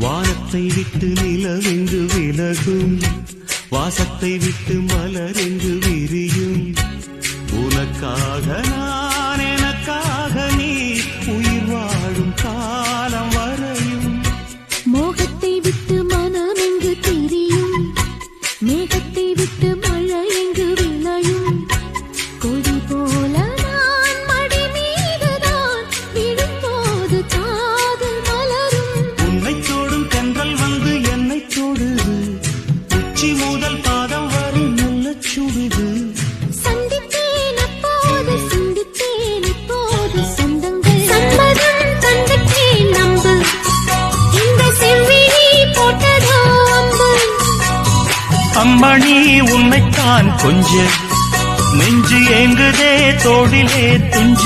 வானத்தை விட்டு நிலவெங்கு விலகும், வாசத்தை விட்டு மலரெங்கு விரியும். உனக்காக நான், எனக்காக நீ, உயிர் வாழும் காலம் வரையும். மோகத்தை விட்டு மனம் எங்கு திரியும், மேகத்தை விட்டு மழை எங்கு விளையும். கொடி போல நான் மடி மீதுதான் விழும்போது காதல் மலரும். உன்னை தோடும் தென்றல் வந்து என்னை தொடுது, உச்சி முதல் பாதம் வரை நல்ல சுடுது. சந்தித்தேன் அப்போது, சிந்தித்தேன் இப்போது, சொந்தங்கள் சம்மதம் தந்துட்டேன் நம்பு. இந்த செவ்விழி போட்டதோ அம்பு. அம்மணி உன்னைத்தான் கொஞ்ச, நெஞ்சு ஏங்குதே தோடிலே துஞ்ச.